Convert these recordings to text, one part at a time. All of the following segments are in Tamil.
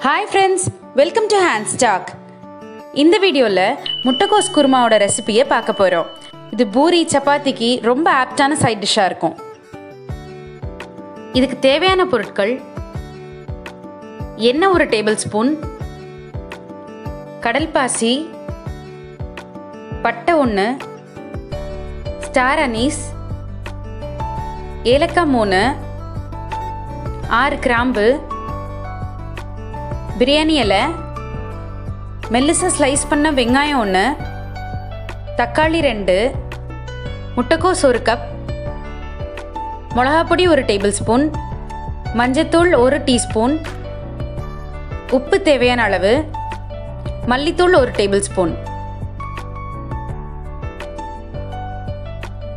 Hi friends, welcome to handstalk. இந்த வீடியோல முட்டைகோஸ் குருமாவோட ரெசிபியை பார்க்க போறோம். இது பூரி சப்பாத்திக்கு ரொம்ப ஆப்டான சைட் டிஷ்ஷா இருக்கும். இதுக்கு தேவையான பொருட்கள்: எண்ணெய் 1 டேபிள்ஸ்பூன், கடல் பாசி, பட்டை 1, ஸ்டார் அனீஸ், ஏலக்காய் 3, 6 கிராம்பு, பிரியாணி இலை, மெல்லிசா ஸ்லைஸ் பண்ண வெங்காயம் 1, தக்காளி 2, முட்டைக்கோஸ் 1 கப், மிளகாப்பொடி 1 டேபிள்ஸ்பூன், மஞ்சத்தூள் 1 டீஸ்பூன், உப்பு தேவையான அளவு, மல்லித்தூள் 1 டேபிள்ஸ்பூன்,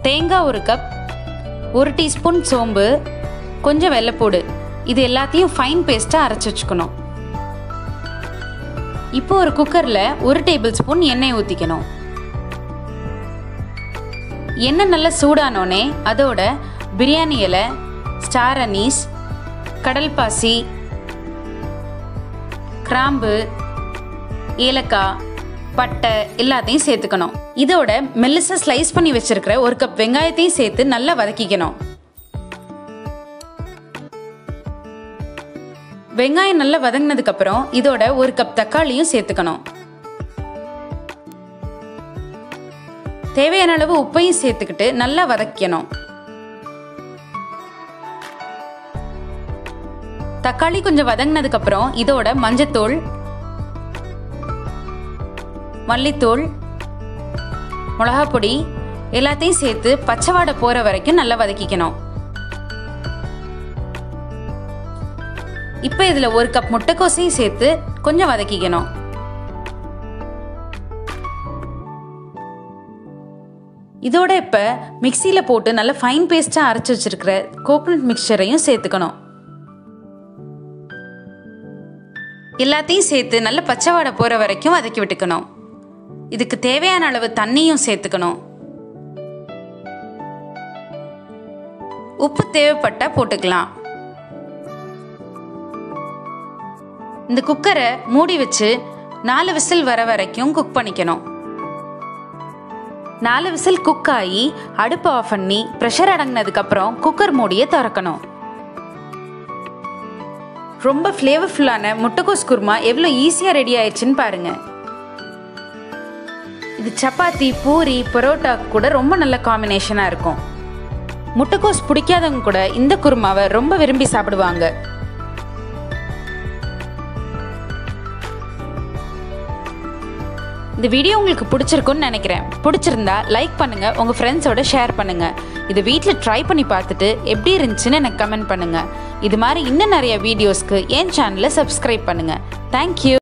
தேங்காய் 1 கப், 1 டீஸ்பூன் சோம்பு, கொஞ்சம் வெள்ளைப்பூடு. இது எல்லாத்தையும் ஃபைன் பேஸ்ட்டாக அரைச்சி வச்சுக்கணும். இப்போ ஒரு குக்கரில் 1 டேபிள்ஸ்பூன் எண்ணெய் ஊற்றிக்கணும். எண்ணெய் நல்லா சூடானோடனே அதோட பிரியாணி இலை, ஸ்டார் அனீஸ், கடல் பாசி, கிராம்பு, ஏலக்காய், பட்டை எல்லாத்தையும் சேர்த்துக்கணும். இதோட மெல்லிசா ஸ்லைஸ் பண்ணி வச்சிருக்கிற 1 கப் வெங்காயத்தையும் சேர்த்து நல்லா வதக்கிக்கணும். வெங்காயம் நல்லா வதங்கினதுக்கு அப்புறம் இதோட 1 கப் தக்காளியும் சேர்த்துக்கணும். தேவையான அளவு உப்பையும் சேர்த்துக்கிட்டு நல்லா வதக்கணும். தக்காளி கொஞ்சம் வதங்கினதுக்கு அப்புறம் இதோட மஞ்சத்தூள், மல்லித்தூள், மிளகாப்பொடி எல்லாத்தையும் சேர்த்து பச்சை வாடை போற வரைக்கும் நல்லா வதக்கிக்கணும். இப்போ இதில் 1 கப் முட்டைக்கோசையும் சேர்த்து கொஞ்சம் வதக்கிக்கணும். இதோட இப்போ மிக்சியில் போட்டு நல்லா ஃபைன் பேஸ்ட்டாக அரைச்சி வச்சிருக்கிற கோகனட் மிக்சரையும் சேர்த்துக்கணும். எல்லாத்தையும் சேர்த்து நல்ல பச்சை வாடை போகிற வரைக்கும் வதக்கி விட்டுக்கணும். இதுக்கு தேவையான அளவு தண்ணியும் சேர்த்துக்கணும். உப்பு தேவைப்பட்டால் போட்டுக்கலாம். இந்த குக்கரை மூடி வச்சு 4 விசில் வர வரைக்கும் குக் பண்ணிக்கணும். 4 விசில் குக் ஆகி அடுப்பு ஆஃப் பண்ணி ப்ரெஷர் அடங்கினதுக்கு அப்புறம் குக்கர் மூடியை திறக்கணும். ரொம்ப ஃப்ளேவர்ஃபுல்லான முட்டைக்கோஸ் குருமா எவ்வளோ ஈஸியாக ரெடி ஆயிடுச்சுன்னு பாருங்க. இது சப்பாத்தி, பூரி, பரோட்டா கூட ரொம்ப நல்ல காம்பினேஷனாக இருக்கும். முட்டைக்கோஸ் பிடிக்காதவங்க கூட இந்த குருமாவை ரொம்ப விரும்பி சாப்பிடுவாங்க. இந்த வீடியோ உங்களுக்கு பிடிச்சிருக்குன்னு நினைக்கிறேன். பிடிச்சிருந்தா லைக் பண்ணுங்க, உங்க ஃப்ரெண்ட்ஸோட ஷேர் பண்ணுங்க. இது வீட்டில் ட்ரை பண்ணி பார்த்துட்டு எப்படி இருந்துச்சுன்னு எனக்கு கமெண்ட் பண்ணுங்க. இது மாதிரி இன்னும் நிறைய வீடியோஸ்க்கு என் சேனலை சப்ஸ்கிரைப் பண்ணுங்க. தேங்க்யூ.